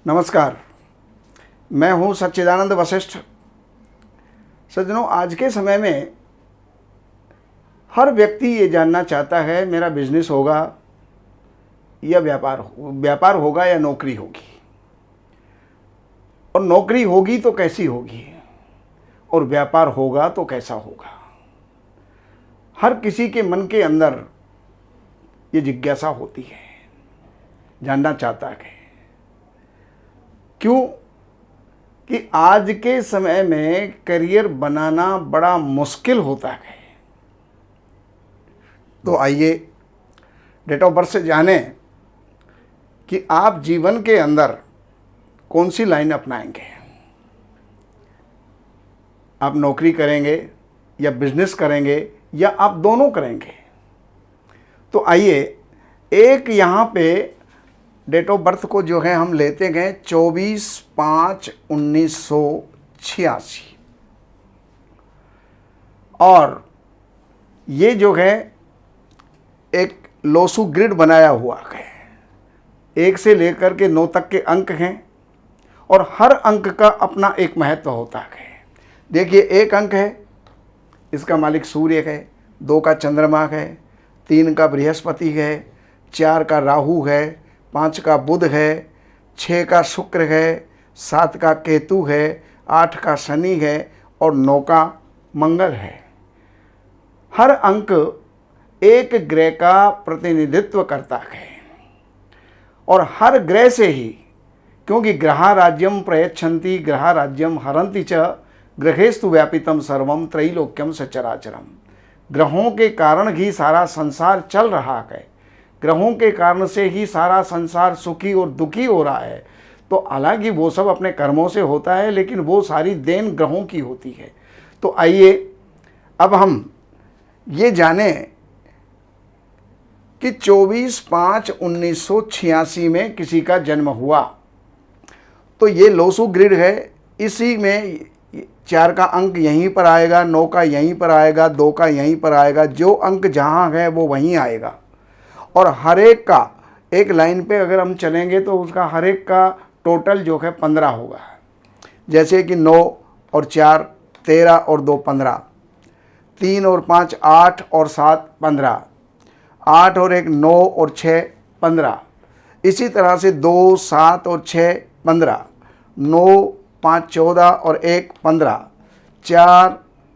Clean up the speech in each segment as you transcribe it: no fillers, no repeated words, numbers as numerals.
नमस्कार, मैं हूं सच्चिदानंद वशिष्ठ। सज्जनों, आज के समय में हर व्यक्ति ये जानना चाहता है मेरा बिजनेस होगा या व्यापार होगा या नौकरी होगी, और नौकरी होगी तो कैसी होगी, और व्यापार होगा तो कैसा होगा। हर किसी के मन के अंदर ये जिज्ञासा होती है, जानना चाहता है। क्यों कि आज के समय में करियर बनाना बड़ा मुश्किल होता है। तो आइए डेट ऑफ बर्थ से जानें कि आप जीवन के अंदर कौन सी लाइन अपनाएंगे। आप नौकरी करेंगे या बिजनेस करेंगे या आप दोनों करेंगे। तो आइए एक यहाँ पे डेट ऑफ बर्थ को जो है हम लेते गए 24/5/1986, और ये जो है एक लोसू ग्रिड बनाया हुआ है। 1 से लेकर के 9 तक के अंक हैं और हर अंक का अपना एक महत्व होता है। देखिए, 1 अंक है, इसका मालिक सूर्य है, 2 का चंद्रमा है, 3 का बृहस्पति है, 4 का राहु है, 5 का बुध है, 6 का शुक्र है, 7 का केतु है, 8 का शनि है और 9 का मंगल है। हर अंक एक ग्रह का प्रतिनिधित्व करता है और हर ग्रह से ही, क्योंकि ग्रहा राज्यम प्रयच्छन्ति ग्रहा राज्यम हरन्ति च ग्रहेस्तु व्यापितम सर्वम त्रैलोक्यम सचराचरम। ग्रहों के कारण ही सारा संसार चल रहा है, ग्रहों के कारण से ही सारा संसार सुखी और दुखी हो रहा है। तो हालांकि वो सब अपने कर्मों से होता है, लेकिन वो सारी देन ग्रहों की होती है। तो आइए अब हम ये जानें कि 24/5/1986 में किसी का जन्म हुआ। तो ये लोसू ग्रिड है, इसी में 4 का अंक यहीं पर आएगा, 9 का यहीं पर आएगा, 2 का यहीं पर आएगा। जो अंक जहाँ है वो वहीं आएगा। और हर एक का एक लाइन पे अगर हम चलेंगे तो उसका हर एक का टोटल जो है 15 होगा। जैसे कि 9 और 4 13 और 2 15, 3 और 5 8 और 7 15, 8 और 1 9 और 6 15। इसी तरह से 2 7 और 6 15, 9 5 14 और 1 15, 4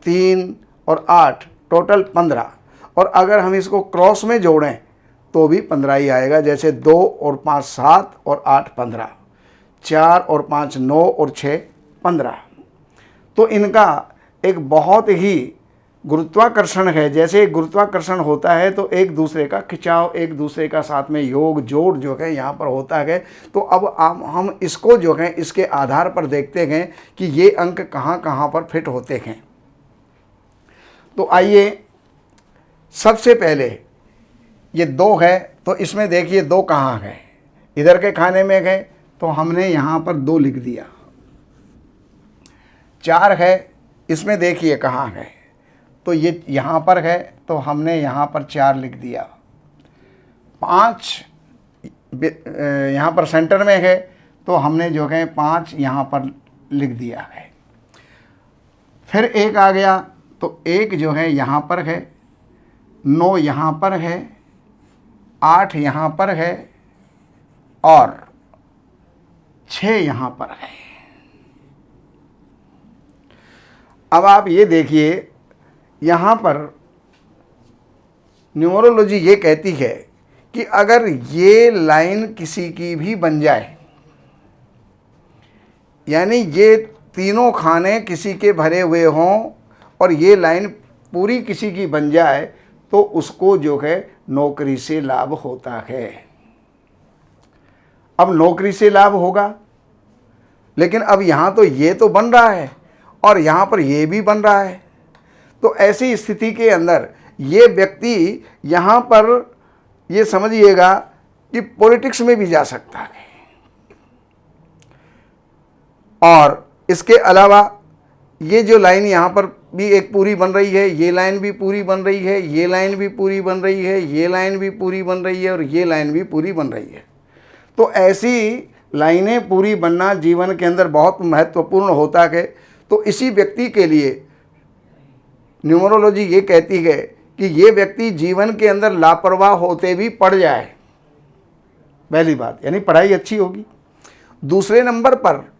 3 और 8 टोटल 15। और अगर हम इसको क्रॉस में जोड़ें तो भी 15 ही आएगा। जैसे 2 और 5 7 और 8 15, 4 और 5 9 और 6 15। तो इनका एक बहुत ही गुरुत्वाकर्षण है। जैसे गुरुत्वाकर्षण होता है तो एक दूसरे का खिंचाव, एक दूसरे का साथ में योग जोड़ जो है यहाँ पर होता है। तो अब हम इसको जो है इसके आधार पर देखते हैं कि ये अंक कहाँ कहाँ पर फिट होते हैं। तो आइए सबसे पहले ये 2 है, तो इसमें देखिए 2 कहाँ है। इधर के खाने में गए तो हमने यहाँ पर 2 लिख दिया। 4 है, इसमें देखिए कहाँ है, तो ये यहाँ पर है तो हमने यहाँ पर 4 लिख दिया। 5 यहाँ पर सेंटर में है तो हमने जो है 5 यहाँ पर लिख दिया है। फिर 1 आ गया तो 1 जो है यहाँ पर है, 9 यहाँ पर है, 8 यहाँ पर है और 6 यहाँ पर है। अब आप ये देखिए, यहाँ पर न्यूमरोलॉजी ये कहती है कि अगर ये लाइन किसी की भी बन जाए, यानी ये तीनों खाने किसी के भरे हुए हों और ये लाइन पूरी किसी की बन जाए, तो उसको जो है नौकरी से लाभ होता है। अब नौकरी से लाभ होगा, लेकिन अब यहाँ तो ये तो बन रहा है और यहाँ पर ये भी बन रहा है। तो ऐसी स्थिति के अंदर ये व्यक्ति यहाँ पर ये समझिएगा कि पॉलिटिक्स में भी जा सकता है। और इसके अलावा ये जो लाइन यहाँ पर भी एक पूरी बन रही है, ये लाइन भी पूरी बन रही है, ये लाइन भी पूरी बन रही है, ये लाइन भी पूरी बन रही है और ये लाइन भी पूरी बन रही है। तो ऐसी लाइनें पूरी बनना जीवन के अंदर बहुत महत्वपूर्ण होता है। तो इसी व्यक्ति के लिए न्यूमरोलॉजी ये कहती है कि ये व्यक्ति जीवन के अंदर लापरवाह होते भी पढ़ जाए, पहली बात, यानी पढ़ाई अच्छी होगी। दूसरे नंबर पर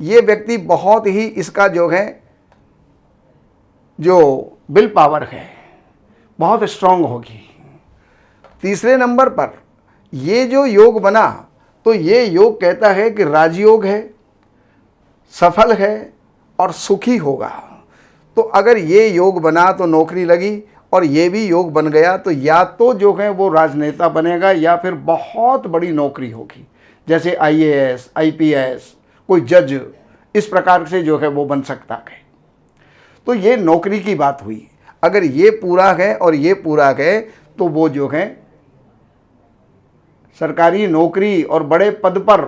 ये व्यक्ति बहुत ही इसका जो है जो विल पावर है बहुत स्ट्रांग होगी। तीसरे नंबर पर ये जो योग बना तो ये योग कहता है कि राजयोग है, सफल है और सुखी होगा। तो अगर ये योग बना तो नौकरी लगी, और ये भी योग बन गया तो या तो जो है वो राजनेता बनेगा या फिर बहुत बड़ी नौकरी होगी, जैसे IAS, IPS, कोई जज, इस प्रकार से जो है वो बन सकता है। तो ये नौकरी की बात हुई। अगर ये पूरा है और ये पूरा है तो वो जो है सरकारी नौकरी और बड़े पद पर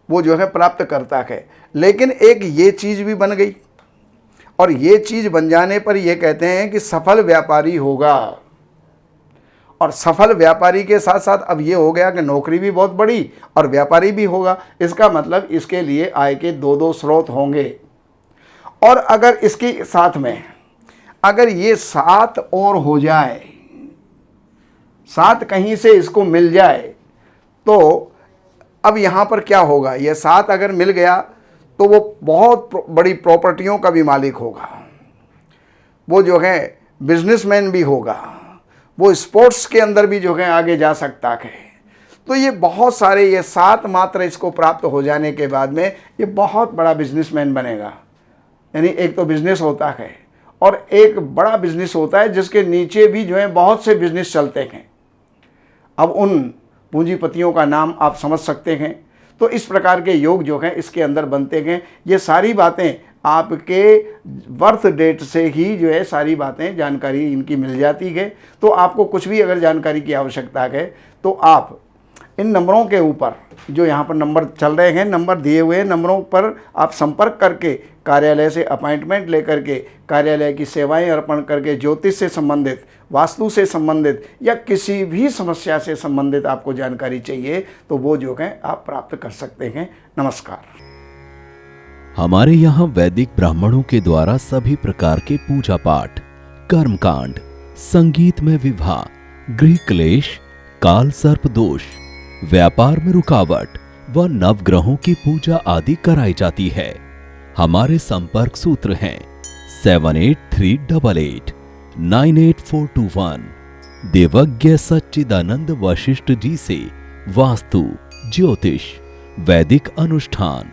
वो जो है प्राप्त करता है। लेकिन एक ये चीज़ भी बन गई, और ये चीज़ बन जाने पर ये कहते हैं कि सफल व्यापारी होगा। और सफल व्यापारी के साथ साथ अब ये हो गया कि नौकरी भी बहुत बड़ी और व्यापारी भी होगा। इसका मतलब इसके लिए आय के दो स्रोत होंगे। और अगर इसके साथ में अगर ये 7 और हो जाए, 7 कहीं से इसको मिल जाए, तो अब यहाँ पर क्या होगा, ये 7 अगर मिल गया तो वो बहुत बड़ी प्रॉपर्टियों का भी मालिक होगा, वो जो है बिजनेसमैन भी होगा, वो स्पोर्ट्स के अंदर भी जो है आगे जा सकता है। तो ये बहुत सारे, ये 7 मात्र इसको प्राप्त हो जाने के बाद में ये बहुत बड़ा बिजनेसमैन बनेगा। यानी एक तो बिजनेस होता है और एक बड़ा बिजनेस होता है जिसके नीचे भी जो है बहुत से बिजनेस चलते हैं। अब उन पूंजीपतियों का नाम आप समझ सकते हैं। तो इस प्रकार के योग जो हैं इसके अंदर बनते हैं। ये सारी बातें आपके बर्थ डेट से ही जो है सारी बातें जानकारी इनकी मिल जाती है। तो आपको कुछ भी अगर जानकारी की आवश्यकता है तो आप इन नंबरों के ऊपर, जो यहाँ पर नंबर चल रहे हैं, नंबर दिए हुए नंबरों पर आप संपर्क करके कार्यालय से अपॉइंटमेंट लेकर के कार्यालय की सेवाएं अर्पण करके ज्योतिष से संबंधित, वास्तु से संबंधित या किसी भी समस्या से संबंधित आपको जानकारी चाहिए तो वो जो है आप प्राप्त कर सकते हैं। नमस्कार। हमारे यहाँ वैदिक ब्राह्मणों के द्वारा सभी प्रकार के पूजा पाठ, कर्मकांड, संगीत में विवाह, गृह क्लेश, काल सर्प दोष, व्यापार में रुकावट व नवग्रहों की पूजा आदि कराई जाती है। हमारे संपर्क सूत्र हैं 7838898421। देवज्ञ सच्चिदानंद वशिष्ठ जी से वास्तु, ज्योतिष, वैदिक अनुष्ठान,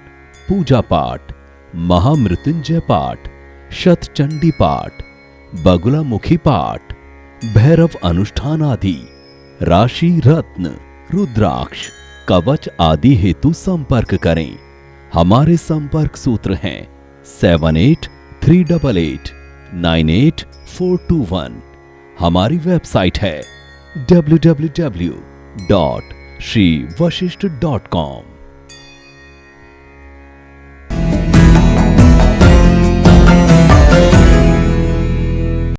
पूजा पाठ, महामृत्युंजय पाठ, शतचंडी पाठ, बगुलामुखी पाठ, भैरव अनुष्ठान आदि, राशि रत्न, रुद्राक्ष, कवच आदि हेतु संपर्क करें। हमारे संपर्क सूत्र हैं 7838898421। हमारी वेबसाइट है www.shrivashishth.com।